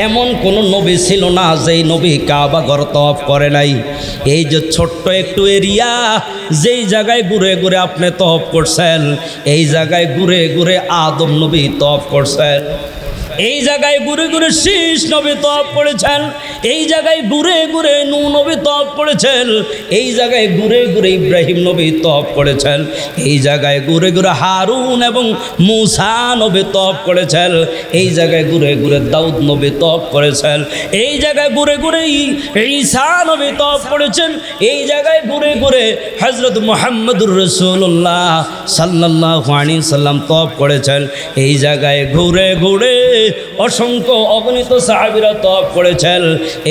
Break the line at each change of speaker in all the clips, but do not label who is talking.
এমন কোনো নবী ছিল না যেই নবী কাবা ঘর তওয়াফ করে নাই। এই যে ছোট্ট একটু এরিয়া, যেই জায়গায় ঘুরে ঘুরে আপনি তওয়াফ করছেন, এই জায়গায় ঘুরে ঘুরে আদম নবী তওয়াফ করছেন। এই জায়গায় ঘুরে ঘুরে শীষ নবী তওয়াফ করেছেন। এই জায়গায় ঘুরে ঘুরে নূহ নবী তওয়াফ করেছেন। এই জায়গায় ঘুরে ঘুরে ইব্রাহিম নবী তওয়াফ করেছেন। এই জায়গায় ঘুরে ঘুরে হারুন এবং মূসা নবী তওয়াফ করেছেন। এই জায়গায় ঘুরে ঘুরে দাউদ নবী তওয়াফ করেছেন। এই জায়গায় ঘুরে ঘুরে ঈসা নবী তওয়াফ করেছেন। এই জায়গায় ঘুরে ঘুরে হযরত মুহাম্মদুর রাসূলুল্লাহ সাল্লাল্লাহু আলাইহি সাল্লাম তওয়াফ করেছেন। এই জায়গায় ঘুরে ঘুরে অসংখ্য অগণিত সাহাবীরা তওয়াফ করেছেন।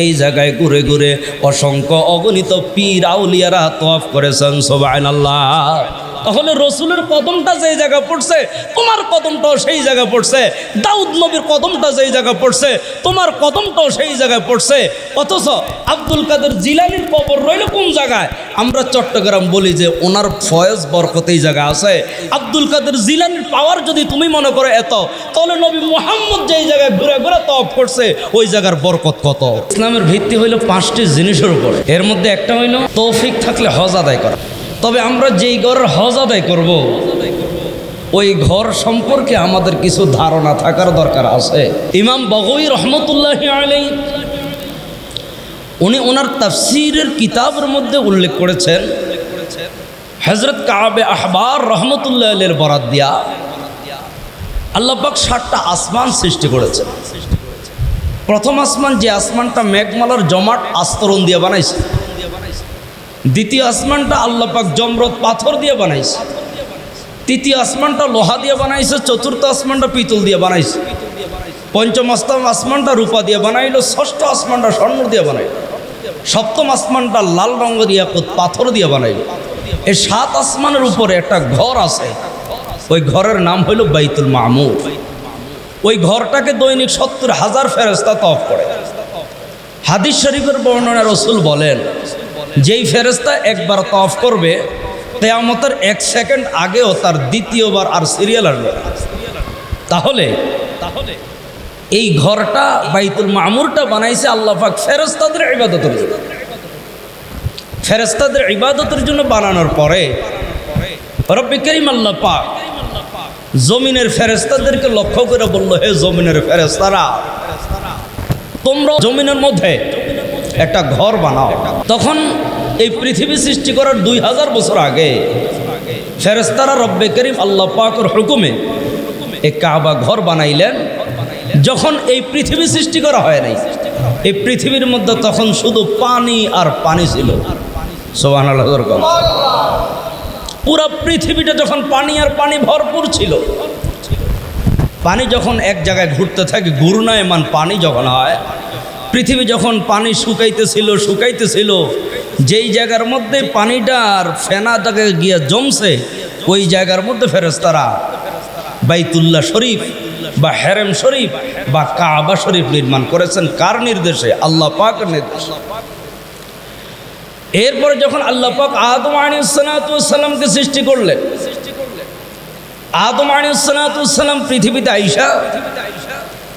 এই জায়গায় ঘুরে ঘুরে অসংখ্য অগণিত পীর আউলিয়ারা তওয়াফ করেছেন। সুবহানাল্লাহ। তাহলে রসুলের কদমটা যেই জায়গা পড়ছে, তোমার কদমটাও সেই জায়গা পড়ছে। দাউদ নবীর কদমটা যেই জায়গা পড়ছে, তোমার কদমটাও সেই জায়গায় পড়ছে। অথচ আব্দুল কাদের জিলানীর কবর রইল কোন জায়গায়? আমরা চট্টগ্রাম বলি যে ওনার ফয়েজ বরকত এই জায়গায় আছে। আব্দুল কাদের জিলানীর পাওয়ার যদি তুমি মনে করো এত, তাহলে নবী মুহাম্মদ যেই জায়গায় ঘুরে ঘুরে তওয়াফ করছে ওই জায়গার বরকত কত। ইসলামের ভিত্তি হইল 5টি জিনিসের উপর। এর মধ্যে একটা হইল তৌফিক থাকলে হজ আদায় করা। তবে আমরা যেই ঘরের হজ আদায় করব, ওই ঘর সম্পর্কে আমাদের কিছু ধারণা থাকার দরকার আছে। ইমাম বগবী রহমতুল্লাহি আলাইহি উনি ওনার তাফসীরের কিতাবের মধ্যে উল্লেখ করেছেন, হযরত কাবে আহবার রহমতুল্লাহ আলাইহির বরাত দিয়া আল্লাহ পাক 7টা আসমান সৃষ্টি করেছেন। প্রথম আসমান, যে আসমানটা মেঘমালার জমাট আস্তরণ দিয়ে বানাইছে। দ্বিতীয় আসমানটা আল্লাহ পাক জমরত পাথর দিয়ে বানাইছে। তৃতীয় আসমানটা লোহা দিয়ে বানাইছে। চতুর্থ আসমানটা পিতল দিয়ে বানাইছে। পঞ্চম আসমানটা রূপা দিয়ে বানাইলো। ষষ্ঠ আসমানটা স্বর্ণ দিয়ে বানাইল। সপ্তম আসমানটা লাল রঙ দিয়ে পাথর দিয়ে বানাইল। এই 7 আসমানের উপরে একটা ঘর আছে। ওই ঘরের নাম হইল বাইতুল মামুর। ওই ঘরটাকে দৈনিক 70,000 ফেরেশতা তওয়াফ করে। হাদিস শরীফের বর্ণনা রাসূল বলেন, যেই ফেরেশতা একবার তওয়াফ করবে, কিয়ামতের 1 সেকেন্ড আগেও তার দ্বিতীয়বার আর সিরিয়াল আসবে। তাহলে এই ঘরটা বাইতুল মামুরটা বানাইছে আল্লাহ পাক ফেরেশতাদের ইবাদতের জন্য। ফেরেশতাদের ইবাদতের জন্য বানানোর পরে রব্বে কারীম আল্লাহ পাক জমিনের ফেরেশতাদেরকে লক্ষ্য করে বলল, হে জমিনের ফেরেশতারা, তোমরা জমিনের মধ্যে একটা ঘর বানাও। তখন এই পৃথিবী সৃষ্টি করার 2000 বছর আগে ফেরেশতারা রব্বে কারীম আল্লাহ পাকের হুকুমে এই কাবা ঘর বানাইলেন। যখন এই পৃথিবী সৃষ্টি করা হয় নাই, এই পৃথিবীর মধ্যে তখন শুধু পানি আর পানি ছিল। সুবহানাল্লাহ। পুরা পৃথিবীটা যখন পানি আর পানি ভরপুর ছিল, পানি যখন এক জায়গায় ঘুরতে থাকে, ঘূর্ণায়মান পানি যখন হয়, পৃথিবী যখন পানি শুকাইতেছিল, যেই জায়গার মধ্যে পানিটার ফেনা জায়গায় গিয়ে জমছে, ওই জায়গার মধ্যে ফেরেশতারা বাইতুল্লাহ শরীফ বা হেরেম শরীফ বা কাবা শরীফ নির্মাণ করেছেন। কার নির্দেশে? আল্লাহ পাকের নির্দেশে। এরপরে যখন আল্লাহ পাক আদম আলাইহিসসালামকে সৃষ্টি করলেন, আদম আলাইহিসসালাম পৃথিবীতে আইসা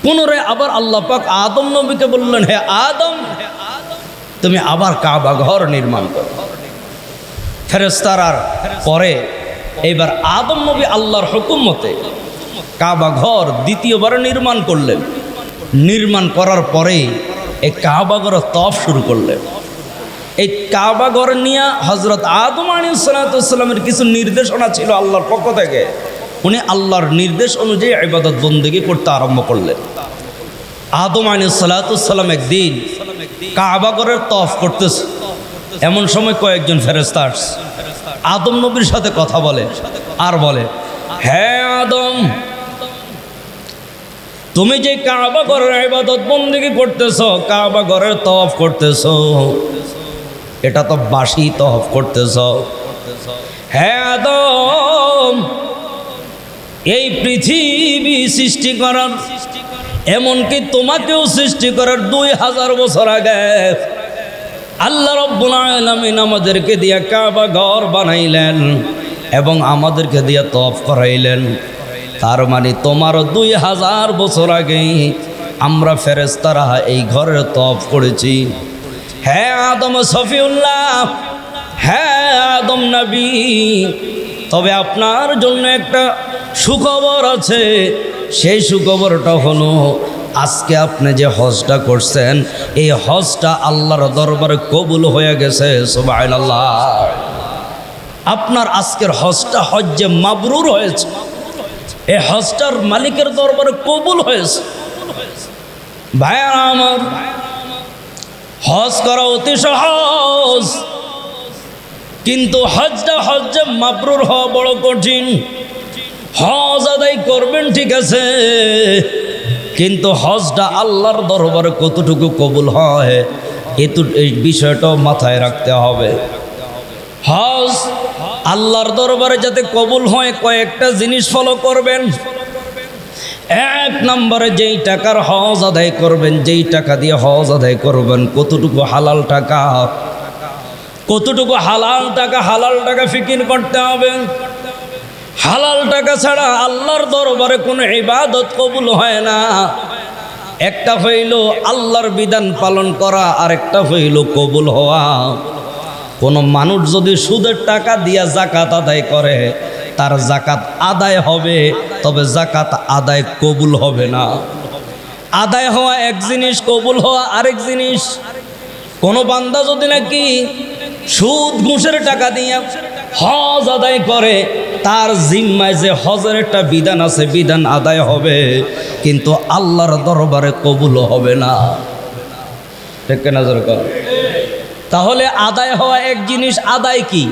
পুনরায় আবার আল্লাহ পাক আদম নবীকে বললেন, হে আদম, তুমি আবার কাবা ঘর নির্মাণ করো। ফেরেশতারার পরে এইবার আদম নবী আল্লাহর হুকুম মতে কাবা ঘর দ্বিতীয়বার নির্মাণ করলেন। নির্মাণ করার পরে এই কাবা ঘরের তওয়াফ শুরু করলেন। এই কাবা ঘর নিয়ে হযরত আদম আলাইহিসসালামের কিছু নির্দেশনা ছিল আল্লাহর পক্ষ থেকে। উনি আল্লাহর নির্দেশ অনুযায়ী ইবাদত বন্দেগী করতে আরম্ভ করলেন। আদম আলাইহিসসালাম একদিন কাবা ঘরের তওয়াফ করতেছে, এমন সময় কয়েকজন ফেরেশতা আসছে। আদম নবীর সাথে কথা বলে আর বলে, হে আদম, তুমি যে কাবা ঘরের ইবাদত বন্দেগী করতেছো, কাবা ঘরের তওয়াফ করতেছো, এটা তো বাসি তওয়াফ করতেছো। হে আদম, এই পৃথিবী সৃষ্টি করার, এমনকি তোমাকেও সৃষ্টি করার 2000 বছর আগে আল্লাহ রাব্বুল আলামিন আমাদেরকে দিয়া কাবা ঘর বানাইলেন এবং আমাদেরকে দিয়া তওয়াফ করাইলেন। তার মানে তোমারও 2000 বছর আগে আমরা ফেরেশতারা এই ঘরের তওয়াফ করেছি। হ্যাঁ আদম সফিউল্লাহ, হ্যাঁ আদম নবী, তবে আপনার জন্য একটা সুখবর আছে। সেই সুখবরটা হলো আজকে আপনি যে হজটা করছেন এই হজটা আল্লাহর দরবারে কবুল হয়ে গেছে। সুবহানাল্লাহ। আপনার আজকের হজটা হজ্জে মাবরুর হয়েছে, এই হজটার মালিকের দরবারে কবুল হয়েছে। ভাইরা আমার, হজ করা অতি সহজ, কিন্তু হজটা হজ্জে মাবরুর হওয়া বড় কঠিন। হজ আদায় করবেন ঠিক আছে, কিন্তু হজটা আল্লাহর দরবারে কতটুকু কবুল হয় এই বিষয়টাও মাথায় রাখতে হবে। হজ আল্লাহর দরবারে যাতে কবুল হয় কয়েকটা জিনিস ফলো করবেন। এক নম্বরে যেই টাকার হজ আদায় করবেন, যেই টাকা দিয়ে হজ আদায় করবেন, কতটুকু হালাল টাকা, কতটুকু হালাল টাকা, হালাল টাকা ফিকির করতে হবে। হালাল টাকা ছাড়া আল্লাহর দরবারে কোনো ইবাদত কবুল হয় না। একটা হইল আল্লাহর বিধান পালন করা, আর একটা হইল কবুল হওয়া। কোনো মানুষ যদি সুদের টাকা দিয়া যাকাত আদায় করে, তার যাকাত আদায় হবে, তবে যাকাত আদায় কবুল হবে না। আদায় হওয়া এক জিনিস, কবুল হওয়া আরেক জিনিস। কোনো বান্দা যদি নাকি সুদ ঘুষের টাকা দিয়ে হজ আদায় করে, তার জিম্মায় যে হজের একটা বিধান আছে, বিধান আদায় হবে, কিন্তু আল্লাহর দরবারে কবুল হবে না। ঠিক না জোরে কর? তাহলে আদায় হওয়া এক জিনিস। আদায় কি?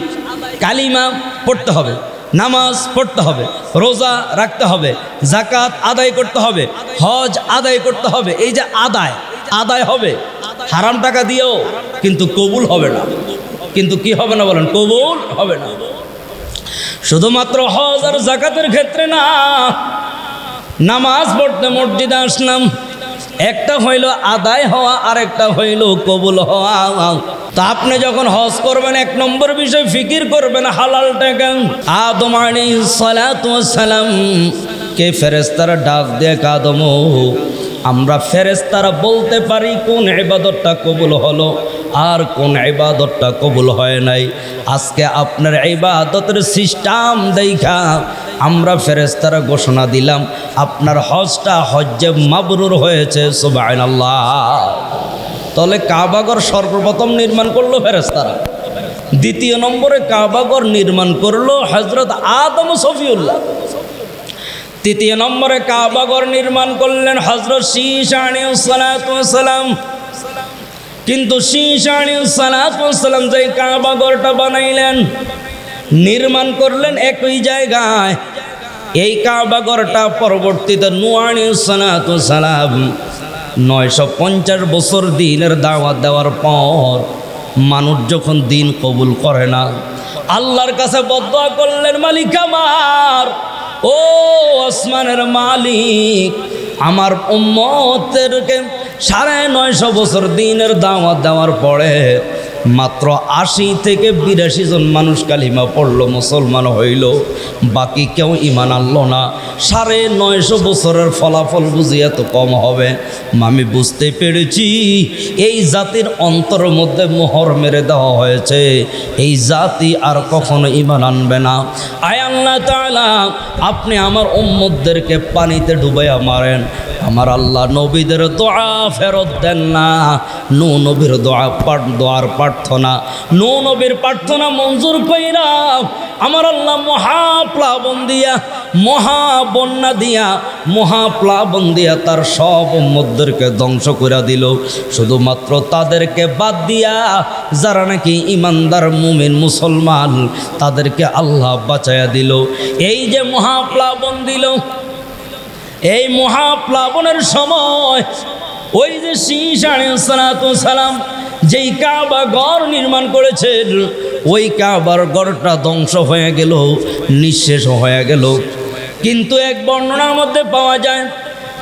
কালিমা পড়তে হবে, নামাজ পড়তে হবে, রোজা রাখতে হবে, যাকাত আদায় করতে হবে, হজ আদায় করতে হবে। এই যে আদায়, আদায় হবে হারাম টাকা দিয়েও, কিন্তু কবুল হবে না। কিন্তু কি হবে না বলেন? কবুল হবে না। শুধুমাত্র হজ আর যাকাতের ক্ষেত্রে না, নামাজ পড়তে মসজিদে আসলাম, একটা হইল আদায় হওয়া আর একটা হইল কবুল হওয়া। তা আপনি যখন হজ করবেন, এক নম্বর বিষয় ফিকির করবেন হালাল টাকা। আদম আলাইহিস সালাতু ওয়াস সালাম কে ফেরেশতারা ডাক দিয়ে, আদম আমরা ফেরেশতারা বলতে পারি কোন ইবাদতটা কবুল হলো আর কোন ইবাদতটা কবুল হয় নাই। আজকে আপনার ইবাদতের সিস্টেম দেখা আমরা ফেরেশতারা ঘোষণা দিলাম আপনার হজটা হজ্জে মাবরুর হয়েছে। সুবহানাল্লাহ। তাহলে কাবাঘর সর্বপ্রথম নির্মাণ করলো ফেরেশতারা, দ্বিতীয় নম্বরে কাবাঘর নির্মাণ করলো হযরত আদম সফিউল্লাহ, তৃতীয় নম্বরে কাবাঘর নির্মাণ করলেন হযরত শীশ আলাইহিস সালাতু ওয়াস সালাম। কিন্তু শীশ আলাইহিস সালাতু ওয়াস সালাম যে কাবাঘরটা বানাইলেন, নির্মাণ করলেন একই জায়গায়, এই কাবাঘরটা পরবর্তীতে নূহ আলাইহিস সালাতু ওয়াস সালাম 950 বছর দিনের দাওয়াত দেওয়ার পর মানুষ যখন দিন কবুল করে না, আল্লাহর কাছে বদদোয়া করলেন, মালিক আমার, ও আসমানের মালিক, আমার উম্মতদেরকে 950 বছর দিনের দাওয়াত দেওয়ার পরে মাত্র 80 থেকে 82 জন মানুষ কালিমা পড়লো, মুসলমান হইল, বাকি কেউ ঈমান আনলো না। 950 বছরের ফলাফল বুঝি এত কম হবে? আমি বুঝতে পেরেছি এই জাতির অন্তরের মধ্যে মোহর মেরে দেওয়া হয়েছে, এই জাতি আর কখনো ঈমান আনবে না। আয় আল্লাহ তাআলা, আপনি আমার উম্মতদেরকে পানিতে ডুবাইয়া মারেন। আমার আল্লাহ নবীদের দোয়া ফেরত দেন না। নূহ নবীর দোয়ার প্রার্থনা, নূহ নবীর প্রার্থনা মঞ্জুর কইরা আমার আল্লাহ মহাপ্লাবন দিয়া, মহাবন্যা দিয়া, মহাপ্লাবন দিয়া তার সব উম্মতদেরকে ধ্বংস করে দিল। শুধুমাত্র তাদেরকে বাদ দিয়া যারা নাকি ইমানদার মুমিন মুসলমান, তাদেরকে আল্লাহ বাঁচাইয়া দিল। এই যে মহাপ্লাবন দিল, এই মহাপ্লাবনের সময় ওই যে শীশ আলাইহিস সালাতু ওয়াস সালাম যেই কাবা ঘর নির্মাণ করেছেন, ওই কাবার ঘরটা ধ্বংস হয়ে গেল, নিঃশেষ হয়ে গেল। কিন্তু এক বর্ণনার মধ্যে পাওয়া যায়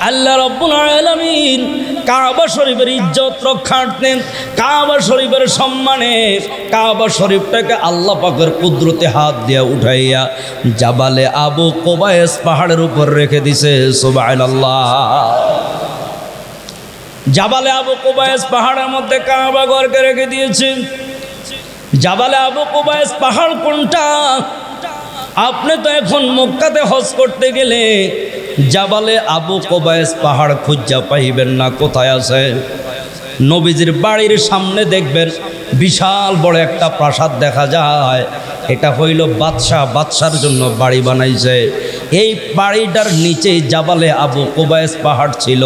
আল্লাহ রাব্বুল আলামিন কাবা শরীফের ইজ্জত রক্ষার্থে, কাবা শরীফের সম্মানে কাবা শরীফটাকে আল্লাহ পাকের কুদরতে হাত দিয়ে উঠাইয়া জাবালে আবু কুবাইস পাহাড়ের উপর রেখে দিছে। সুবহানাল্লাহ। জাবালে আবু কুবাইস পাহাড়ের মধ্যে কাবা ঘরকে রেখে দিয়েছে। জাবালে আবু কুবাইস পাহাড় কোনটা? আপনি তো এখন মক্কাতে হজ করতে গেলে জাবালে আবু কুবাইস পাহাড় খুঁজা পাইবেন না, কোথায় আছে? নবীজির বাড়ির সামনে দেখবেন বিশাল বড় একটা প্রাসাদ দেখা যায়। এটা হইল বাদশার জন্য বাড়ি বানাইছে। এই বাড়িটার নিচে জাবালে আবু কুবাইস পাহাড় ছিল।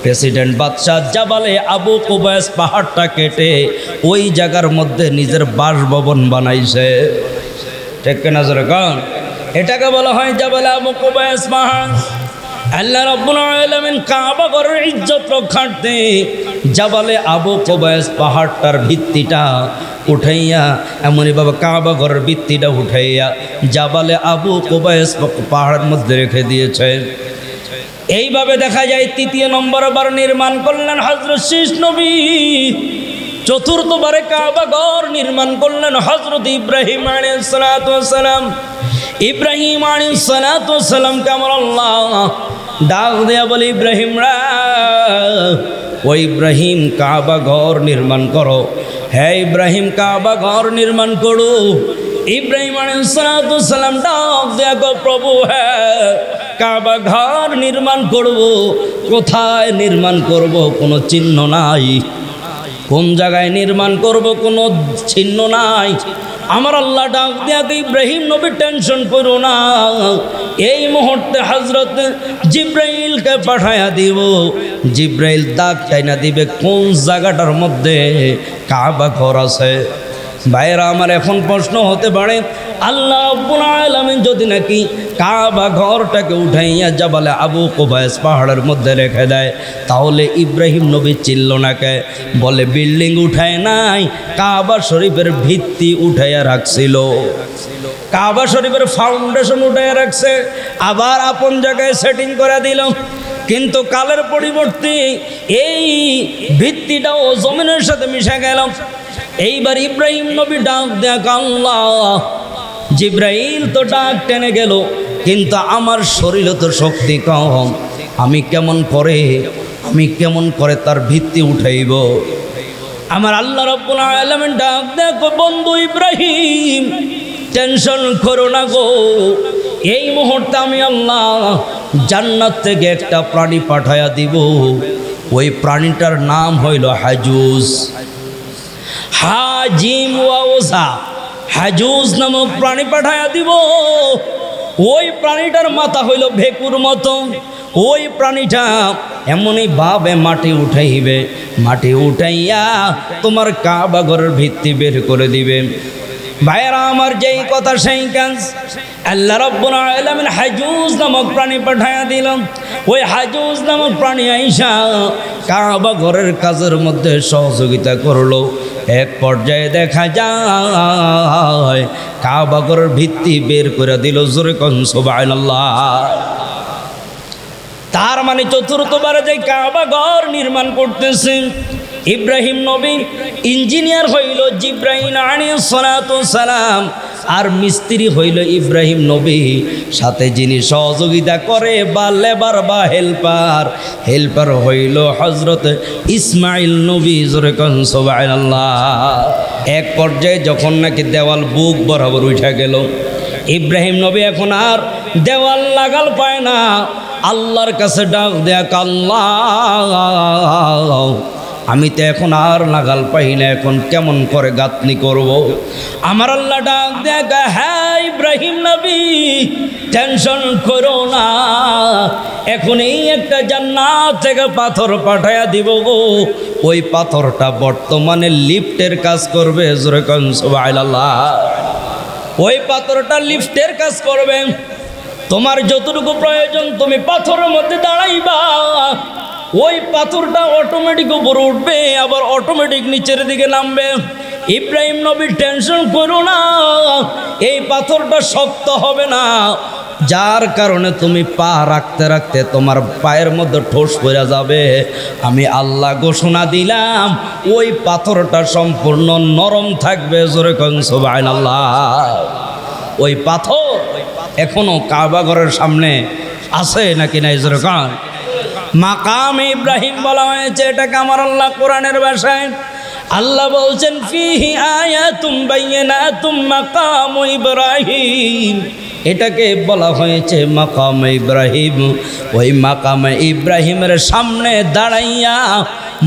প্রেসিডেন্ট বাদশাহ জাবালে আবু কুবাইস পাহাড়টা কেটে ওই জায়গার মধ্যে নিজের বাসভবন বানাইছে। ঠিক কিনা জোরে কোন? এটাকে বলা হয় জাবালে আবু কুবাইস পাহাড়। আল্লাহ রাব্বুল আলামিন কাবা ঘরের ইজ্জত রক্ষার্থে জাবালে আবু কুবাইস পাহাড়টার ভিত্তিটা উঠাইয়া, এমনই ভাবে কাবা ঘরের ভিত্তিটা উঠাইয়া জাবালে আবু কুবাইস পাহাড়ের মধ্যে রেখে দিয়েছে। এইভাবে দেখা যায় তৃতীয় নম্বরবার নির্মাণ করলেন হযরত শীষ নবী। চতুর্থবারে কাবা ঘর নির্মাণ করলেন হযরত ইব্রাহিম আলাইহিস সালাতু ওয়াস সালাম। ইব্রাহিম আলাইহিস সালাতু ওয়াস সালামকে আমার আল্লাহ ডাক দেয়া বলে, ইব্রাহিম রা, ও ইব্রাহিম কাবা ঘর নির্মাণ করো। হ্যাঁ ইব্রাহিম কাবা ঘর নির্মাণ করো। ইব্রাহিম আলাইহিস সালাতু ওয়াস সালাম ডাক দেয়া গো, প্রভু হ্যাঁ কাবা ঘর নির্মাণ করব। কোথায় নির্মাণ করব কোনো চিহ্ন নাই, কোন জায়গায় নির্মাণ করব কোনো চিহ্ন নাই। আমার আল্লাহ ডাক দেয়াকে, ইব্রাহিম নবী টেনশন করো না, এই মুহূর্তে হযরত জিব্রাইলকে পাঠায়া দিব। জিব্রাইল দাগ চাইনা দিবে কোন জায়গাটার মধ্যে কাবা ঘর আছে। ভাইরা আমার এখন প্রশ্ন হতে পারে, আল্লাহ রাব্বুল আলামিন যদি নাকি কাবা ঘরটাকে উঠাইয়া জাবালে আবু কুবাইস পাহাড়ের মধ্যে রেখে দেয়, তাহলে ইব্রাহিম নবী চিল্ল না কে? বলে বিল্ডিং উঠায় নাই, কাবা শরীফের ভিত্তি উঠাইয়া রাখছিল। কাবা শরীফের ফাউন্ডেশন উঠাইয়া রাখছে, আবার আপন জায়গায় সেটিং করে দিল। কিন্তু কালের পরিবর্তে এই ভিত্তিটাও জমিনের সাথে মিশে গেল। এইবার ইব্রাহিম নবী ডাক দেয়া, আল্লাহ জিব্রাইল তো ডাক টেনে গেল, কিন্তু আমার শরীরে তো শক্তি কম, আমি কেমন করে তার ভিত্তি উঠাইব? আমার আল্লাহ রাব্বুল আলামিন ডাক দেখো, বন্ধু ইব্রাহিম টেনশন করো না গো, এই মুহূর্তে আমি আল্লাহ জান্নাত থেকে একটা প্রাণী পাঠায়া দিব। ওই প্রাণীটার নাম হইল হাজুজ। হাজিম ওয়াওজা, হাজুজ নামক প্রাণী পাঠায়া দিব। ওই প্রাণীটার মাথা হইল ভেকুর মতো। ওই প্রাণীটা এমনই ভাবে মাটি উঠাইবে, মাটি উঠাইয়া তোমার কাবা ঘরের ভিত্তি বের করে দিবে। ভাইয়েরা আমার, যেই কথা সেই কাজ। আল্লাহ রাব্বুল আলামিন হাজুজ নামক প্রাণী পাঠায়া দিলাম। ওই হাজুজ নামক প্রাণী আইসা কাবা ঘরের কাজের মধ্যে সহযোগিতা করলো। এক পর্যায়ে দেখা যায় কাবা ঘরের ভিত্তি বের করে দিল। জোরে কোন সুবহানাল্লাহ। তার মানে চতুর্থবারে যে কাবা ঘর নির্মাণ করতেছে ইব্রাহিম নবী, ইঞ্জিনিয়ার হইল জিব্রাইল আলাইহিস সালাতু ওয়াস সালাম, আর মিস্ত্রি হইল ইব্রাহিম নবী। সাথে যিনি সহযোগিতা করে বা লেবার বা হেল্পার হইল হযরত ইসমাইল নবী। জোরে কোন সুবহানাল্লাহ। এক পর্যায়ে যখন নাকি দেওয়াল বুক বরাবর উঠে গেল, ইব্রাহিম নবী এখন আর দেওয়াল লাগাল পায় না। আল্লাহর কাছে ডাক দেয়া, আল্লাহ আমি তো এখন আর নাগাল পাই না, এখন কেমন করে গাঁথনি করব? আমার আল্লাহ ডাক দেখা, হ্যাঁ ইব্রাহিম নবী টেনশন করো না, এখন এই একটা জান্নাত থেকে পাথর পাঠায়া দিব গো। ওই পাথরটা বর্তমানে লিফটের কাজ করবে। জোরে কোন সুবহানাল্লাহ। ওই পাথরটা লিফটের কাজ করবে। তোমার যতটুকু প্রয়োজন তুমি পাথরের মধ্যে দাঁড়াইবা, ওই পাথরটা অটোমেটিক উপরে উঠবে, আবার অটোমেটিক নিচের দিকে নামবে। ইব্রাহিম নবী টেনশন করো না, এই পাথরটা শক্ত হবে না, যার কারণে তুমি পা রাখতে রাখতে তোমার পায়ের মধ্যে ঠোস পড়ে যাবে। আমি আল্লাহ ঘোষণা দিলাম ওই পাথরটা সম্পূর্ণ নরম থাকবে। জোরে কোন সুবহানাল্লাহ। ওই পাথর এখনো কাবা ঘরের সামনে আছে নাকি নাই? জোরে কোন। মাকাম ইব্রাহিম বলা হয়েছে, এটাকে আমার আল্লাহ কোরআনের ভাষায় আল্লাহ বলছেন ফিহি আয়াতুম বাইয়িনাতুম মাকাম ইব্রাহিম, এটাকে বলা হয়েছে মাকাম ইব্রাহিম। ওই মাকাম ইব্রাহিমের সামনে দাঁড়াইয়া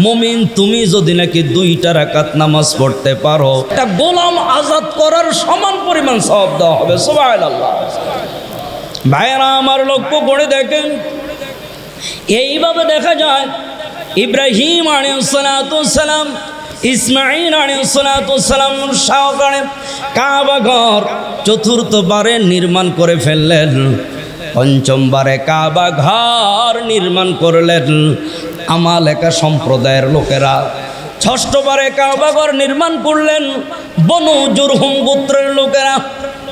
মুমিন তুমি যদি নাকি 2 রাকাত নামাজ পড়তে পারো, এটা গোলাম আজাদ করার সমান পরিমাণ সওয়াব দেওয়া হবে। সুবহানাল্লাহ। ভাইরা আমার লক্ষ্য করে দেখেন, এইভাবে দেখা যায় ইব্রাহিম আলাইহিস সালাম ইসমাঈল আলাইহিস সালাম সহকারে কাবা ঘর চতুর্থবারে নির্মাণ করে ফেললেন। পঞ্চমবারে কাবা ঘর নির্মাণ করলেন আমালেকা সম্প্রদায়ের লোকেরা। ষষ্ঠবারে কাবা ঘর নির্মাণ করলেন বনু জুরহুম গোত্রের লোকেরা।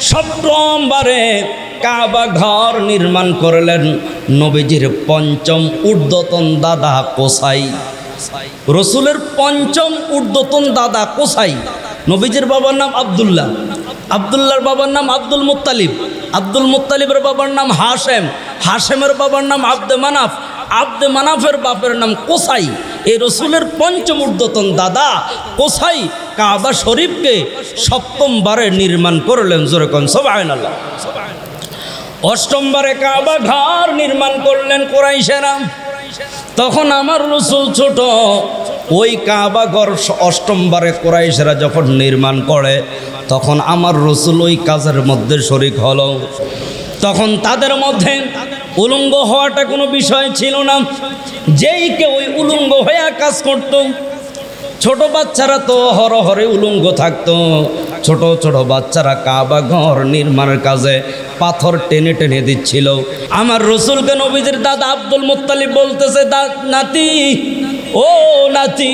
সপ্তমবারে কাবা ঘর নির্মাণ করলেন নবীজির পঞ্চম ঊর্ধ্বতন দাদা কোসাই। রসুলের পঞ্চম ঊর্ধ্বতন দাদা কোসাই। নবীজির বাবার নাম আব্দুল্লাহ, আব্দুল্লাহর বাবার নাম আব্দুল মুত্তালিব, আব্দুল মুত্তালিবের বাবার নাম হাশেম, হাশেমের বাবার নাম আব্দে মানাফ, আব্দে মানাফের বাপের নাম কোসাই। এই রসুলের পঞ্চম ঊর্ধ্বতন দাদা কোসাই কাবা শরীফকে সপ্তমবারে নির্মাণ করলেন। জোরে কোন সুবহানাল্লাহ। অষ্টমবারে কাবা ঘর নির্মাণ করলেন কুরাইশেরা। তখন আমার রসুল ছোট। ওই কাবা ঘর অষ্টমবারে কুরাইশেরা যখন নির্মাণ করে, তখন আমার রসুল ওই কাজের মধ্যে শরীক হলো। তখন তাদের মধ্যে উলঙ্গ হওয়াটা কোনো বিষয় ছিল না। যেই কেউ ওই উলঙ্গ হয়ে কাজ করত, ছোট বাচ্চারা তো হরহরে উলঙ্গ থাকতো। ছোট ছোট বাচ্চারা কাবা ঘর নির্মাণের কাজে পাথর টেনে টেনে দিচ্ছিল। আমার রসুলকে নবীজির দাদা আব্দুল মুত্তালিব বলতেছে, নাতি, ও নাতি,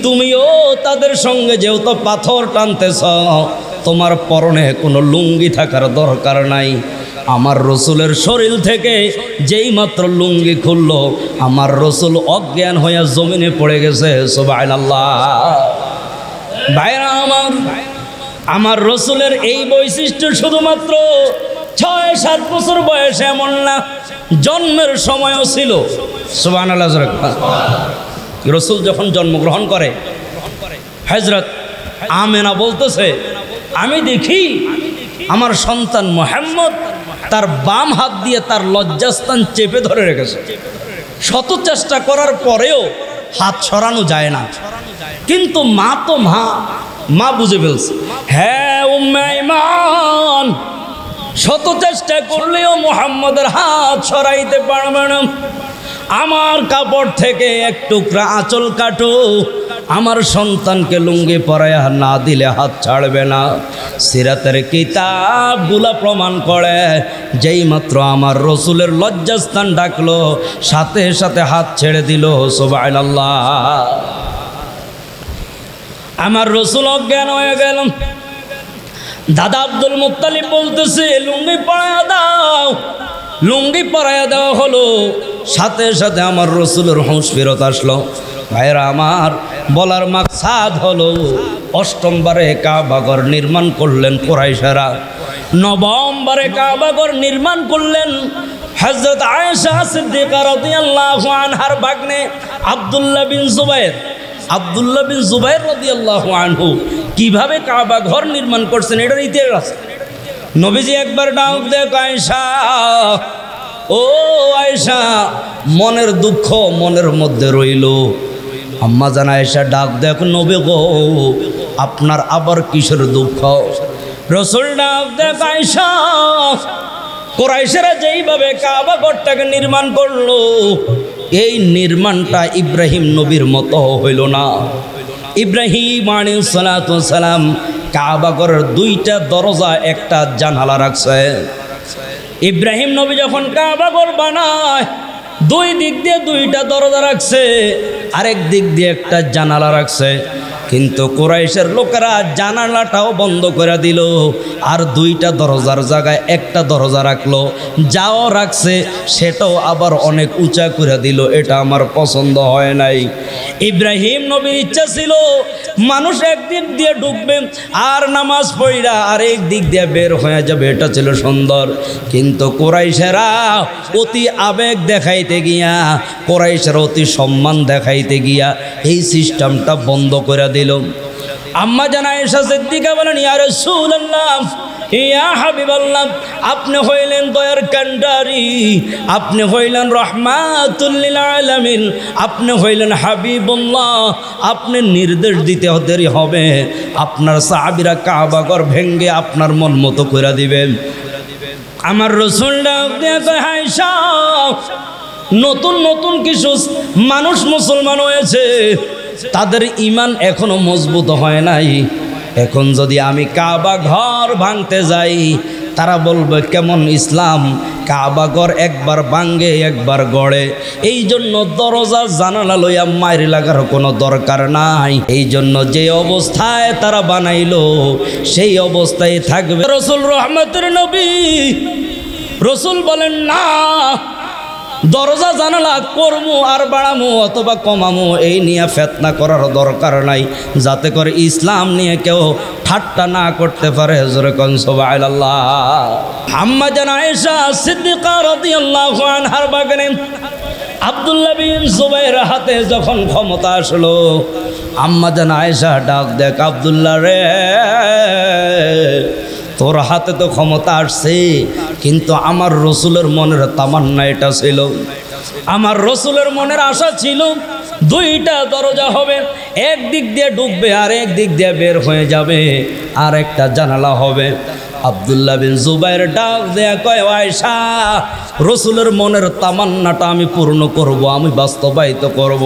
তুমিও তাদের সঙ্গে যেহেতু পাথর টানতেছ, তোমার পরনে কোনো লুঙ্গি থাকার দরকার নাই। আমার রসুলের শরীর থেকে যেই মাত্র লুঙ্গি খুলল, আমার রসুল অজ্ঞান হইয়া জমিনে পড়ে গেছে। সুবহানাল্লাহ। ভাইরা আমার রসুলের এই বৈশিষ্ট্য শুধুমাত্র 6-7 বছর বয়সে এমন না, জন্মের সময়ও ছিল। সুবহানাল্লাহ। রসুল যখন জন্মগ্রহণ করে, হযরত আমেনা বলতেছে, আমি দেখি আমার সন্তান মুহাম্মদ তার বাম হাত দিয়ে তার লজ্জাস্থান চেপে ধরে রেখেছে। শত চেষ্টা করার পরেও হাত সরানো যায় না। কিন্তু মা তো মা বুঝে ফেলছে, হ্যাঁ উম্মে আইমান, শত চেষ্টা করলেও মুহাম্মদের হাত সরাইতে পারবে না। আমার কাপড় থেকে এক টুকরা আঁচল কাটো, আমার সন্তানকে লুঙ্গি পরাইয়া না দিলে হাত ছাড়বে না। সিরাতের কিতাবগুলা প্রমাণ করে, যেই মাত্র আমার রসুলের লজ্জাস্থান ডাকলো, সাথে সাথে হাত ছেড়ে দিল। সুবহানাল্লাহ। আমার রসুল অজ্ঞান হয়ে গেল। দাদা আব্দুল মুত্তালিব বলতেছে, লুঙ্গি পরাইয়া দাও। লুঙ্গি পরাইয়া দেওয়া হলো, সাথে সাথে আমার রসুলের হুঁশ ফেরত আসলো। ভাইরা আমার বলার মাকসাদ হলো, অষ্টমবারে কাবাঘর নির্মাণ করলেন কুরাইশেরা। নবমবারে কাবাঘর নির্মাণ করলেন হযরত আয়েশা সিদ্দিকা রাদিয়াল্লাহু আনহার ভাগ্নে আব্দুল্লাহ বিন জুবাইর। আব্দুল্লাহ বিন জুবাইর রাদিয়াল্লাহু আনহু কিভাবে কাবা ঘর নির্মাণ করছেন এটার ইতিহাস। নবীজি একবার ডাক দেয়, আয়েশা, ও আয়েশা, মনের দুঃখ মনের মধ্যে রইল। আম্মা জান আয়েশা ডাক দেখ, নবী গো, আপনার আবার কিসের দুঃখ? রসুল ডাক দেখ, আয়েশা, কুরাইশেরা যেইভাবে কাবা ঘরটাকে নির্মাণ করলো, এই নির্মাণটা ইব্রাহিম নবীর মতো হইল না। ইব্রাহিম আলাইহিস সালাম কাবা ঘরের 2টা দরজা, একটা জানালা রাখছে। ইব্রাহিম নবী যখন কাবা ঘর বানায়, 2 দিক দিয়ে 2টা দরজা রাখছে, আরেক দিক দিয়ে একটা জানালা রাখছে। কিন্তু কুরাইশের লোকেরা জানালাটাও বন্ধ করে দিল, আর 2টা দরজার জায়গায় একটা দরজা রাখলো। যাও রাখছে সেটাও আবার অনেক উঁচা করে দিল। এটা আমার পছন্দ হয় নাই। ইব্রাহিম নবীর ইচ্ছা ছিল মানুষ একদিক দিয়ে ঢুকবে আর নামাজ পড়া আর এক দিক দিয়ে বের হয়ে যাবে, এটা ছিল সুন্দর। কিন্তু কুরাইশেরা অতি আবেগ দেখাইতে গিয়া, কুরাইশেরা অতি সম্মান দেখাইতে গিয়া এই সিস্টেমটা বন্ধ করে দিল। আম্মা জান আয়েশা সিদ্দিকা বলেন, ইয়া রাসূলুল্লাহ, ইয়া হাবিবাল্লাহ, আপনি হইলেন দয়ার কান্ডারি, আপনি হইলেন রহমাতুল লিল আলামিন, আপনি হইলেন হাবিবুল্লাহ, আপনি নির্দেশ দিতে দেরি হবে, আপনার সাহাবীরা কাবা ঘর ভেঙ্গে আপনার মন মতো করে দিবেন। আমার রাসূল ডাক দিয়ে কয়, আয়েশা, নতুন নতুন কিছু মানুষ মুসলমান হয়েছে, তাদের ঈমান এখনো মজবুত হয় নাই। এখন যদি আমি কাবা ঘর ভাঙতে যাই, তারা বলবে কেমন ইসলাম, কাবা ঘর একবার ভাঙে একবার গড়ে। এই জন্য দরজা জানালা লইয়া মায়ের লাগার কোনো দরকার নাই। এই জন্য যে অবস্থায় তারা বানাইলো সেই অবস্থায় থাকবে। রসুল রহমতের নবী, রসুল বলেন না, দরজা জানালা করমু আর বাড়ামু অথবা কমামু এই নিয়ে ফেতনা করার দরকার নাই, যাতে করে ইসলাম নিয়ে কেউ ঠাট্টা না করতে পারে। জোরে কোন সুবহানাল্লাহ। আম্মা জান আয়েশা সিদ্দিকা রাদিয়াল্লাহু আনহার বাগানে আব্দুল্লাহ বিন জুবাইর হাতে যখন ক্ষমতা আসলো, আম্মা জান আয়েশা ডাক দেখ, আব্দুল্লাহ রে, তোর হাতে তো ক্ষমতা আসছে, কিন্তু আমার রসুলের মনের তামান্না এটা ছিল, আমার রসুলের মনের আশা ছিল দুইটা দরজা হবে, এক দিক দিয়ে ঢুকবে আর এক দিক দিয়ে বের হয়ে যাবে, আর একটা জানালা হবে। আব্দুল্লাহ বিন জুবাইর ডাক দেয়া কয়, আয়েশা, রসুলের মনের তামান্নাটা আমি পূর্ণ করব, আমি বাস্তবায়িত করব।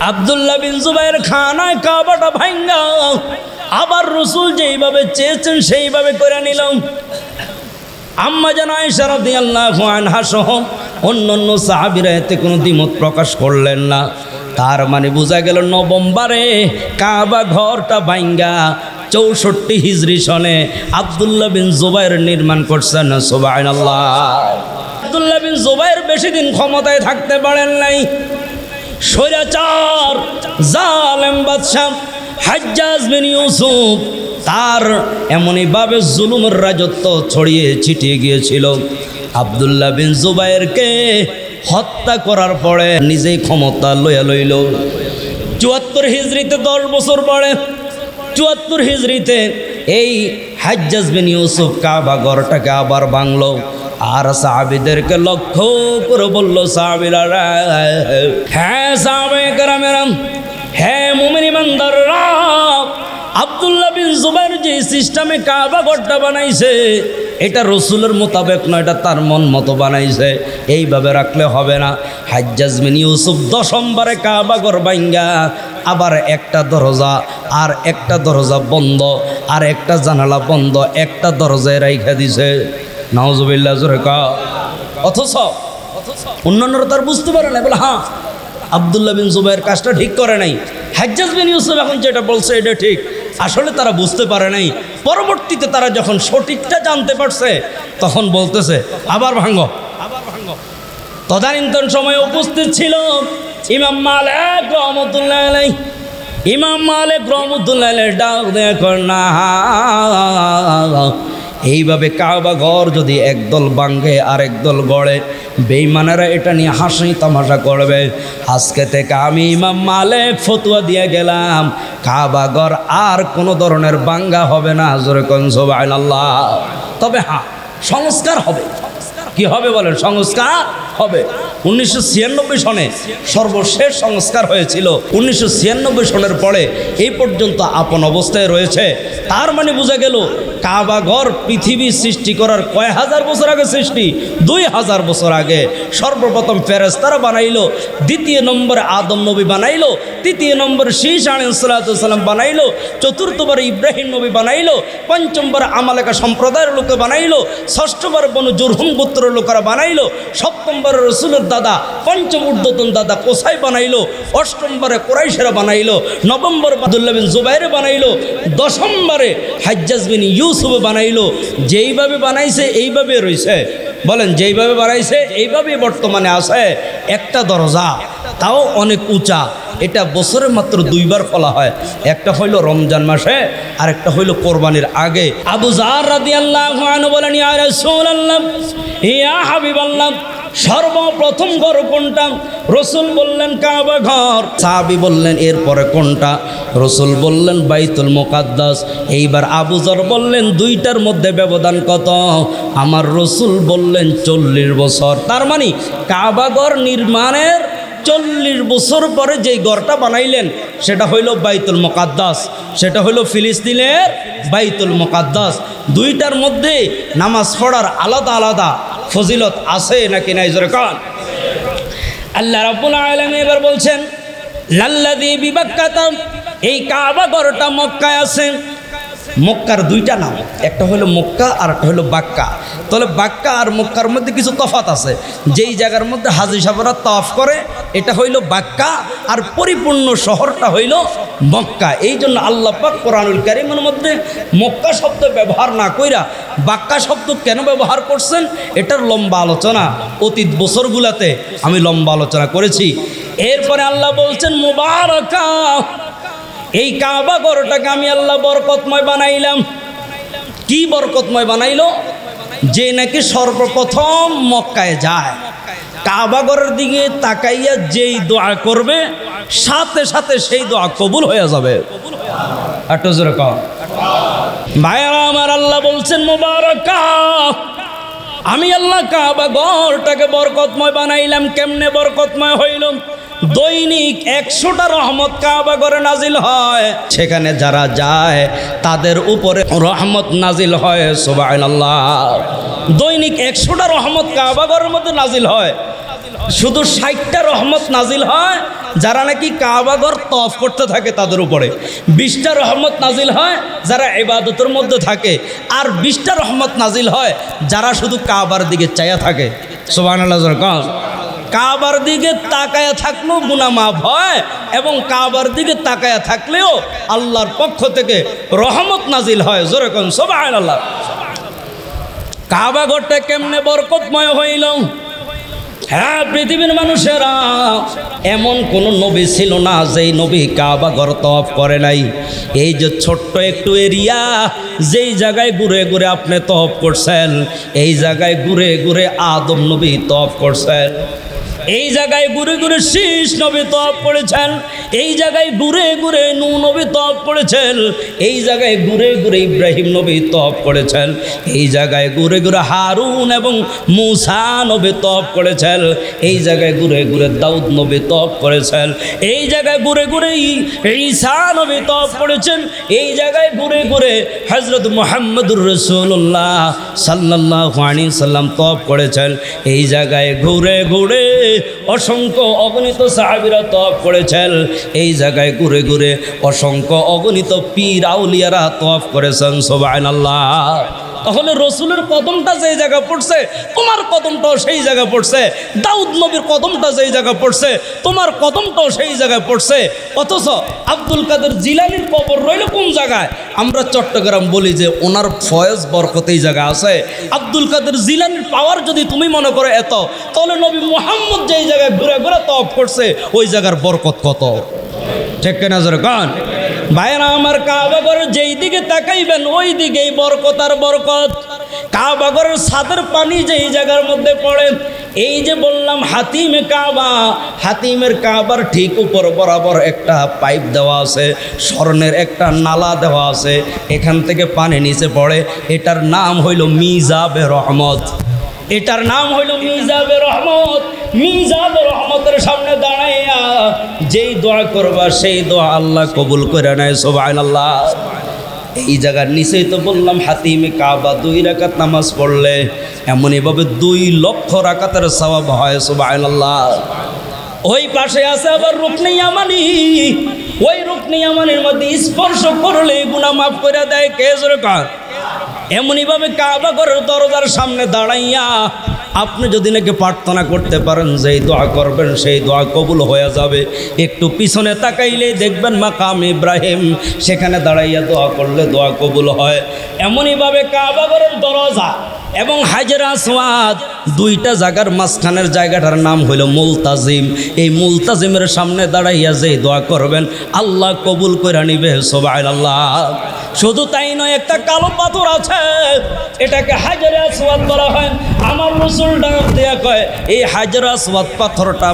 আব্দুল্লাহ বিন জুবাইর খানায় কাবাটা ভাঙ্গা আবার রসুল যেইভাবে চেয়েছেন সেইভাবে করে নিলাম। আম্মা জান আয়েশা রাদিয়াল্লাহু আনহা সহ অন্যান্য সাহাবীরা এতে কোনো দ্বিমত প্রকাশ করলেন না। তার মানে বোঝা গেল নভেম্বরে কাবা ঘরটা ভাঙ্গা 64 হিজরি সনে আব্দুল্লাহ বিন জুবাইর নির্মাণ করছেন। সুবহানাল্লাহ। আব্দুল্লাহ বিন জুবাইর বেশি দিন ক্ষমতায় থাকতে পারেন নাই। স্বৈরাচার জালেম বাদশা হাজ্জাজ বিন ইউসুফ তার এমনইভাবে জুলুমের রাজত্ব ছড়িয়ে ছিটিয়ে গিয়েছিল, আব্দুল্লাহ বিন জুবাইরকে হত্যা করার পরে নিজেই ক্ষমতা লইয়া লইল। 74 হিজরিতে 10 বছর পরে 74 হিজরিতে এই হাজ্জাজ বিন ইউসুফ কাবা ঘরটাকে আবার ভাঙল। আর সাহাবীদেরকে লক্ষ্য করে বলল, সাহাবীরা, হ্যাঁ সাহাবায়ে কেরামেরা, হ্যাঁ মুমিন ইমানদাররা, আব্দুল্লাহ বিন জুবাইর যে সিস্টেমে কাবা ঘরটা বানাইছে এটা রসুলের মোতাবেক নয়, এটা তার মন মতো বানাইছে, এইভাবে রাখলে হবে না। হাজ্জাজ বিন ইউসুফ 10ম বারে কাবা ঘর ভাঙ্গা আবার একটা দরজা আর একটা দরজা বন্ধ আর একটা জানালা বন্ধ, একটা দরজায় রাইখা দিছে। নাউজুবিল্লাহ, জোরে কা। অথচ অন্যান্যরা তার বুঝতে পারে না, বলে হ্যাঁ আব্দুল্লাহ বিন জুবাইর কাজটা ঠিক করে নাই, হাজ্জাজ বিন ইউসুফ এখন যেটা বলছে এটা ঠিক। আসলে তারা বুঝতে পারে নাই। পরবর্তীতে তারা যখন সঠিকটা জানতে পারছে তখন বলতেছে আবার ভাঙ্গো, আবার ভাঙ্গো। তদানীন্তন সময়ে উপস্থিত ছিল ইমাম মালিক রহমতুল্লাহ আলাইহি। ইমাম মালিক রহমতুল্লাহ আলাইহি ডাক দেখেন না, এইভাবে কাবা ঘর যদি একদল ভাঙ্গে আর একদল গড়ে, বেঈমানেরা এটা নিয়ে হাসি তামাশা করবে। আজকে থেকে আমি ইমাম মালিক ফতোয়া দিয়ে গেলাম, কাবা ঘর আর কোনো ধরনের ভাঙ্গা হবে না। জোরে কোন সুবহানাল্লাহ। তবে হ্যাঁ, সংস্কার হবে। কি হবে বলেন? সংস্কার হবে। 1996 সনে সর্বশেষ সংস্কার হয়েছিল। 1996 সনের পরে এই পর্যন্ত আপন অবস্থায় রয়েছে। তার মানে বোঝা গেল কাবা ঘর পৃথিবী সৃষ্টি করার কয় হাজার বছর আগে সৃষ্টি, 2000 বছর আগে সর্বপ্রথম ফেরেশতারা বানাইলো, দ্বিতীয় নম্বরে আদম নবী বানাইলো, তৃতীয় নম্বরে শীশ আলাইহিস সালাম বানাইলো, চতুর্থবার ইব্রাহিম নবী বানাইলো, পঞ্চমবার আমালেকা সম্প্রদায়ের লোকে বানাইলো, ষষ্ঠবার বনু জুরহুম গোত্রের লোকেরা বানাইলো, সপ্তমবার রসুলের দাদা পঞ্চম ঊর্ধ্বতন দাদা কোসাই বানাইলো, অষ্টমবারে কুরাইশেরা বানাইলো, নবমবার আব্দুল্লাহ বিন জুবাইর বানাইলো, 10মবারে হাজ্জাজ বিন ইউসুফ বানাইলো। যেইভাবে বানাইছে এইভাবে রয়েছে। বলেন, যেইভাবে বানাইছে এইভাবে বর্তমানে আছে। একটা দরজা তাও অনেক উঁচা। এটা বছরে মাত্র 2 বার ফলা হয়, একটা হইল রমজান মাসে আর একটা হইল কোরবানির আগে। আবু যার রাদিয়াল্লাহু আনহু বলেন, ইয়া রাসূলুল্লাহ, ইয়া হাবিবাল্লাহ, সর্বপ্রথম ঘর কোনটা? রসুল বললেন কাবা ঘর। সাহাবী বললেন এরপরে কোনটা? রসুল বললেন বাইতুল মুকাদ্দাস। এইবার আবু যর বললেন 2টার মধ্যে ব্যবধান কত? আমার রসুল বললেন 40 বছর। তার মানে কাবা ঘর নির্মাণের 40 বছর পরে যেই ঘরটা বানাইলেন সেটা হইল বাইতুল মুকাদ্দাস, সেটা হইল ফিলিস্তিনের বাইতুল মুকাদ্দাস। 2টার মধ্যে নামাজ পড়ার আলাদা আলাদা ফজিলত আছে নাকি নাই? জোরে কান। আল্লাহ রাব্বুল আলামিন এবার বলছেন লাল্লাযী বিবাক্কাতা, এই কাবা ঘরটা মক্কায় আছে। মক্কার 2টা নাম, একটা হলো মক্কা আর একটা হলো বাক্কা। তাহলে বাক্কা আর মক্কার মধ্যে কিছু তফাৎ আছে। যেই জায়গার মধ্যে হাজী সাহেবরা তাওয়াফ করে এটা হইল বাক্কা, আর পরিপূর্ণ শহরটা হইল মক্কা। এই জন্য আল্লাহ পাক কোরআনুল কারীমের মধ্যে মক্কা শব্দ ব্যবহার না কইরা বাক্কা শব্দ কেন ব্যবহার করছেন এটার লম্বা আলোচনা অতীত বছরগুলাতে আমি লম্বা আলোচনা করেছি। এরপরে আল্লাহ বলছেন মুবারাকা, এই কাবা ঘরটাকে আমি আল্লাহ বরকতময় বানাইলাম। কি বরকতময় বানাইলো? যে নাকি সর্বপ্রথম মক্কায় যায়, কাবা ঘরের দিকে তাকাইয়া যেই দোয়া করবে সাথে সাথে সেই দোয়া কবুল হয়ে যাবে। একটু জোরে কও ভাইরা আমার। আল্লাহ বলছেন মুবারাকা, আমি আল্লাহ কাবা ঘরটাকে বরকতময় বানাইলাম। কেমনে বরকতময় হইল? দৈনিক 100টা রহমত কাবা ঘরে নাজিল হয়, সেখানে যারা যায় তাদের উপরে রহমত নাজিল হয়। সুবহানাল্লাহ। দৈনিক 100টা রহমত কাবা ঘরের মধ্যে নাজিল হয়। শুধু 60টা রহমত নাজিল হয় যারা নাকি কাবা ঘর তওয়াফ করতে থাকে তাদের উপরে। 20টা রহমত নাজিল হয় যারা ইবাদতের মধ্যে থাকে, আর 20টা রহমত নাজিল হয় যারা শুধু কাবার দিকে চাইয়া থাকে। সুবহানাল্লাহ। কাবার দিকে তাকায়া থাকলেও গুনাহ মাফ হয়, এবং কাবার দিকে তাকায়া থাকলেও আল্লাহর পক্ষ থেকে রহমত নাজিল হয়। জোরে কোন সুবহানাল্লাহ। কাবা ঘরটা কেমনে বরকতময় হইল? হ্যাঁ, পৃথিবীর মানুষেরা এমন কোন নবী ছিল না যেই নবী কাবা ঘর তওয়াফ করে নাই। এই যে ছোট্ট একটু এরিয়া, যেই জায়গায় ঘুরে ঘুরে আপনি তওয়াফ করছেন, এই জায়গায় ঘুরে ঘুরে আদম নবী তওয়াফ করছেন। এই জায়গায় ঘুরে ঘুরে শীষ নবী তওয়াফ করেছেন। এই জায়গায় ঘুরে ঘুরে নূহ নবী তওয়াফ করেছেন। এই জায়গায় ঘুরে ঘুরে ইব্রাহিম নবী তওয়াফ করেছেন। এই জায়গায় ঘুরে ঘুরে হারুন এবং মূসা নবী তওয়াফ করেছেন। এই জায়গায় ঘুরে ঘুরে দাউদ নবী তওয়াফ করেছেন। এই জায়গায় ঘুরে ঘুরে ঈসা নবী তওয়াফ করেছেন। এই জায়গায় ঘুরে ঘুরে হযরত মুহাম্মদুর রাসূলুল্লাহ সাল্লাল্লাহু আলাইহি সাল্লাম তওয়াফ করেছেন। এই জায়গায় ঘুরে ঘুরে অসংখ্য অগণিত সাহাবীরা তওয়াফ করেছেন। এই জায়গায় ঘুরে ঘুরে অসংখ্য অগণিত পীর আউলিয়ারা তওয়াফ করেছেন। সুবহানাল্লাহ। তাহলে রসুলের কদমটা যেই জায়গা পড়ছে তোমার কদমটাও সেই জায়গা পড়ছে। দাউদ নবীর কদমটা যেই জায়গা পড়ছে তোমার কদমটাও সেই জায়গায় পড়ছে। অথচ আব্দুল কাদের জিলানীর কবর রইল কোন জায়গায়? আমরা চট্টগ্রাম বলি যে ওনার ফয়েজ বরকত এই জায়গায় আছে। আব্দুল কাদের জিলানীর পাওয়ার যদি তুমি মনে করো এত, তাহলে নবী মুহাম্মদ যেই জায়গায় ঘুরে ঘুরে তওয়াফ করছে ওই জায়গার বরকত কত? ঠিক কিনা জোরে কান ভাইরা আমার। কাবা ঘরের যেই দিকে তাকাইবেন ওই দিকেই বরকত আর বরকত। কাবা ঘরের ছাদের পানি যেই জায়গার মধ্যে পড়ে, এই যে বললাম হাতিমে কাবা, হাতিমের কাবার ঠিক উপর বরাবর একটা পাইপ দেওয়া আছে, স্বর্ণের একটা নালা দেওয়া আছে, এখান থেকে পানি নিচে পড়ে। এটার নাম হইল মিজাবে রহমত। এটার নাম হইল মিজাবে রহমত। মিজাবে রহমতের সামনে দাঁড়াইয়া যেই দোয়া করবা সেই দোয়া আল্লাহ কবুল করে নেয়। সুবহানাল্লাহ। এই জায়গার নিচেই তো বললাম হাতিমে কাবা 2 রাকাত নামাজ পড়লে এমনইভাবে 2 লক্ষ রাকাতের সওয়াব হয়। সুবহানাল্লাহ। ওই পাশে আছে আবার রুকনে ইয়ামানি। ওই রুকনে ইয়ামানির মধ্যে স্পর্শ করলে গুনাহ মাফ করে দেয়। কে জোরে কর। এমনইভাবে কাবা ঘরের দরজার সামনে দাঁড়াইয়া আপনি যদি নাকি প্রার্থনা করতে পারেন যেই দোয়া করবেন সেই দোয়া কবুল হয়ে যাবে। একটু পিছনে তাকাইলেই দেখবেন মাকাম ইব্রাহিম, সেখানে দাঁড়াইয়া দোয়া করলে দোয়া কবুল হয়। এমনইভাবে কাবা ঘরের দরজা এবং হাজর আসওয়াদ দুইটা জায়গার মাঝখানের জায়গাটার নাম হইল মুলতাজিম। এই মুলতাজিমের সামনে দাঁড়াইয়া যে দোয়া করবেন আল্লাহ কবুল করে নিবে সুবহানাল্লাহ। শুধু তাই নয়, একটা কালো পাথর আছে, এটাকে হাজরে আসওয়াদ বলা হয়। আমার রাসূল ডাক দেয়া কয় এই হাজরে আসওয়াদ পাথরটা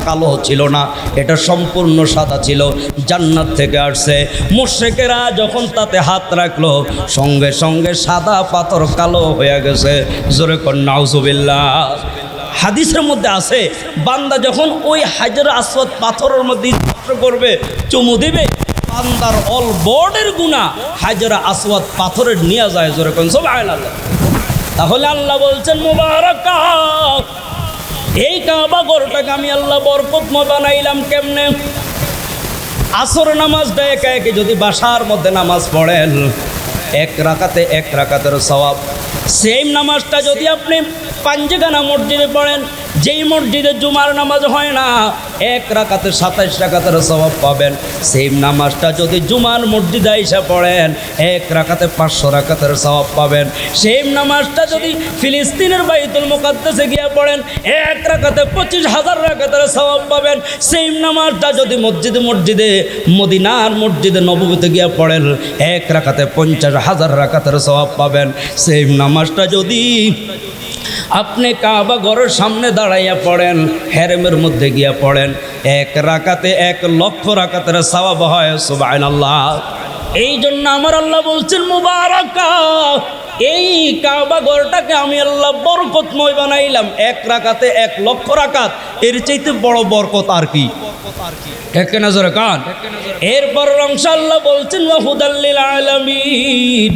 কালো ছিল না, এটা সম্পূর্ণ সাদা ছিল, জান্নাত থেকে আসছে। মুশরিকেরা যখন তাতে হাত রাখলো সঙ্গে সঙ্গে সাদা পাথর কালো হয়ে গেছে। জোরে কোন নাউজুবিল্লাহ। হাদিসের মধ্যে আছে বান্দা যখন ওই হাজরে আসওয়াদ পাথরের মধ্যে স্পর্শ করবে, চুমু দিবে, বান্দার অল বর্ডের গুনাহ হাজরে আসওয়াদ পাথরের নিয়ে যায়। জোরে কোন সুবহানাল্লাহ। তাহলে আল্লাহ বলছেন মুবারাকা, এই কাবা ঘরটাকে আমি আল্লাহ বরকতময় বানাইলাম। কেমনে? আসর নামাজটা একা একে যদি বাসার মধ্যে নামাজ পড়েন, এক রাকাতের সওয়াব। সেম নামাজটা যদি আপনি পাঞ্জেগানা মসজিদে পড়েন, যেই মসজিদে জুমার নামাজ হয় না, এক রাকাতে 27 রাকাতের সওয়াব পাবেন। সেম নামাজটা যদি জুমার মসজিদে এসে পড়েন, এক রাকাতে 500 রাকাতের সওয়াব পাবেন। সেম নামাজটা যদি ফিলিস্তিনের বাইতুল মুকাদ্দাসে গিয়ে পড়েন, এক রাকাতে 25,000 রাকাতের সওয়াব পাবেন। সেম নামাজটা যদি মসজিদে মদিনার মসজিদে নববীতে গিয়ে পড়েন, এক রাকাতে 50,000 রাকাতের সওয়াব পাবেন। সেম নামাজটা যদি আপনি কাবা ঘরের সামনে দাঁড়াইয়া পড়েন, হেরেমের মধ্যে গিয়া পড়েন, এক রাকাতে 1,00,000 রাকাতের সওয়াব হয়। সুবহানাল্লাহ। এই জন্য আমার আল্লাহ বলছেন মুবারাকা, এই কাবা ঘরটাকে আমি আল্লাহ বরকতময় বানাইলাম। এক রাকাতে 1,00,000 রাকাত, এর চাইতে বড় বরকত আর কি? এক নজরে কান। এরপর আল্লাহ বলছেন ওয়া হুদাল লিল আলামিন,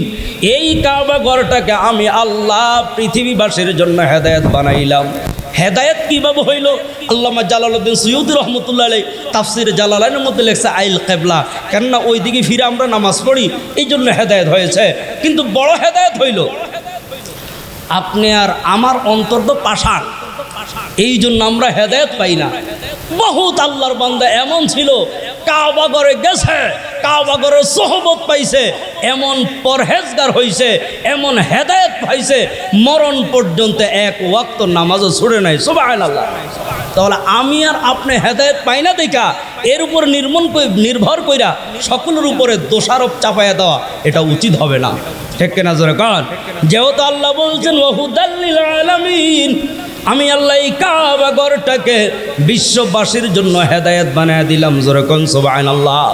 এই কাবা ঘরটাকে আমি আল্লাহ পৃথিবীবাসীর জন্য হেদায়েত বানাইলাম। হেদায়েত কিভাবে হইল? আল্লামা জালালউদ্দিন সুয়ুতি রহমতুল্লাহ আলাইহি তাফসির জালালাইনের মধ্যে লেখছে আইল কিবলা, কেননা ওই দিকে ফিরে আমরা নামাজ পড়ি, এই জন্য হেদায়েত হয়েছে। কিন্তু বড় হেদায়েত হইল আপনি আর আমার অন্তর তো পাষাণ, এই জন্য আমরা হেদায়েত পাই না। বহুত আল্লাহর বান্দা এমন ছিল কাবা ঘরে গেছে, কাবা ঘরের সোহবত পাইছে, এমন পরহেজগার হইছে, এমন হেদায়েত পাইছে, মরণ পর্যন্ত এক ওয়াক্ত নামাজও ছুড়ে নাই। সুবহানাল্লাহ। তাহলে আমি আর আপনি হেদায়েত পাই না দেখা এর উপর নির্ভর কইরা সকলের উপরে দোষারোপ চাপাইয়া দেওয়া এটা উচিত হবে না। ঠিক কিনা জোরে কান? যেহেতু আল্লাহ বলছেন ওয়া হুদাল লিল আলামিন, আমি আল্লাহ এই কাবা ঘরটাকে বিশ্ববাসীর জন্য হেদায়েত বানায় দিলাম। জোরে কোন সুবহানাল্লাহ।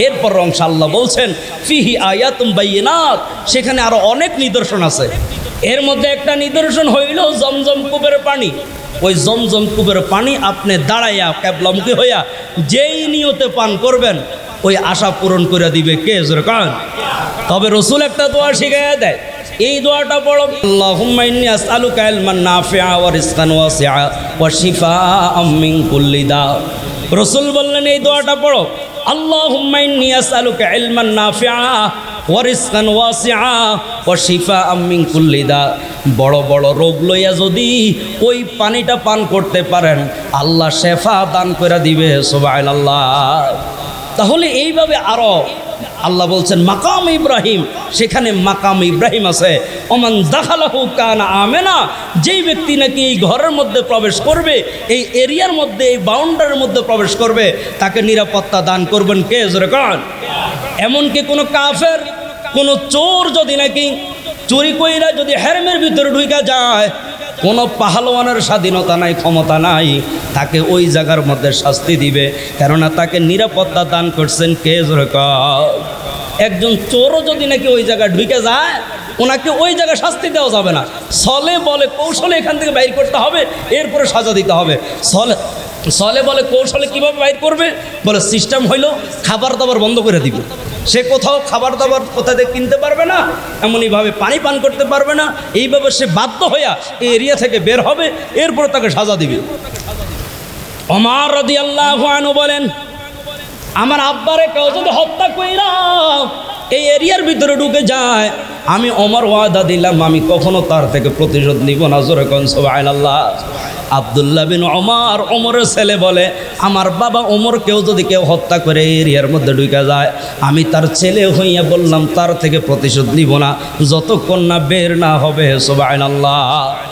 এরপর আল্লাহ বলছেন ফিহি আয়াতুম বাইয়িনাত, সেখানে আরো অনেক নিদর্শন আছে। এর মধ্যে একটা নিদর্শন হইল জমজম কূপের পানি। ওই জমজম কূপের পানি আপনি দাঁড়াইয়া কিবলামুখী হইয়া যেই নিয়তে পান করবেন, ওই আশা পূরণ করে দিবে কে? জোরে কান। তবে রাসূল একটা দোয়া শিখাইয়া দেয়, এই দোয়াটা পড়ো, আল্লাহুম্মা ইন্নী আসআলুকা ইলমান নাফিআ ওয়া রিজকান ওয়াসিআ ওয়া শিফাআম মিন কুল্লি দা। রাসূল বললেন এই দোয়াটা পড়ো, আল্লাহুম্মা ইন্নী আসআলুকা ইলমান নাফিআ ওয়া রিজকান ওয়াসিআ ওয়া শিফাআম মিন কুল্লি দা। বড় বড় রোগ লইয়া যদি ওই পানিটা পান করতে পারেন, আল্লাহ শেফা দান করে দিবে। সুবহানাল্লাহ। তাহলে এইভাবে আরো আল্লাহ বলছেন মাকাম ইব্রাহিম, সেখানে মাকাম ইব্রাহিম আছে। ওমান দাখালাহু কানা আমেনা, যেই ব্যক্তি নাকি এই ঘরের মধ্যে প্রবেশ করবে, এই এরিয়ার মধ্যে, এই বাউন্ডারির মধ্যে প্রবেশ করবে, তাকে নিরাপত্তা দান করবেন কে? জোরে কান। এমনকি কোনো কাফের, কোনো চোর যদি নাকি চুরি কইরা যদি হেরেমের ভিতরে ঢুকে যায়, কোনো পাহলওয়ানের স্বাধীনতা নাই, ক্ষমতা নাই, তাকে ওই জায়গার মধ্যে শাস্তি দিবে, কেননা তাকে নিরাপত্তা দান করছেন কে? জোরে কান। একজন চোরও যদি নাকি ওই জায়গায় ঢুকে যায়, ওনাকে ওই জায়গায় শাস্তি দেওয়া যাবে না, ছলে বলে কৌশলে এখান থেকে বাইর করতে হবে, এরপরে সাজা দিতে হবে। ছলে বলে কৌশলে কিভাবে বাইর করবে? বলে সিস্টেম হইলো খাবার দাবার বন্ধ করে দিবে। সে কোথাও খাবার দাবার কোথা থেকে কিনতে পারবে না, এমনইভাবে পানি পান করতে পারবে না, এইভাবে সে বাধ্য হইয়া এই এরিয়া থেকে বের হবে, এরপরে তাকে সাজা দিবে। ওমর রাদিয়াল্লাহু আনহু বলেন, আমার আব্বারে কেউ যদি হত্যা কইরা এই এরিয়ার ভিতরে ঢুকে যায়, আমি ওমর ওয়াদা দিলাম আমি কখনো তার থেকে প্রতিশোধ নিব না। জোরে কোন সুবহানাল্লাহ। আব্দুল্লাহ বিন ওমর, ওমরের ছেলে বলে, আমার বাবা ওমরকেও যদি কেউ হত্যা করে এরিয়ার মধ্যে ঢুকে যায়, আমি তার ছেলে হইয়া বললাম তার থেকে প্রতিশোধ নিব না যতক্ষণ না বের না হবে। সুবহানাল্লাহ।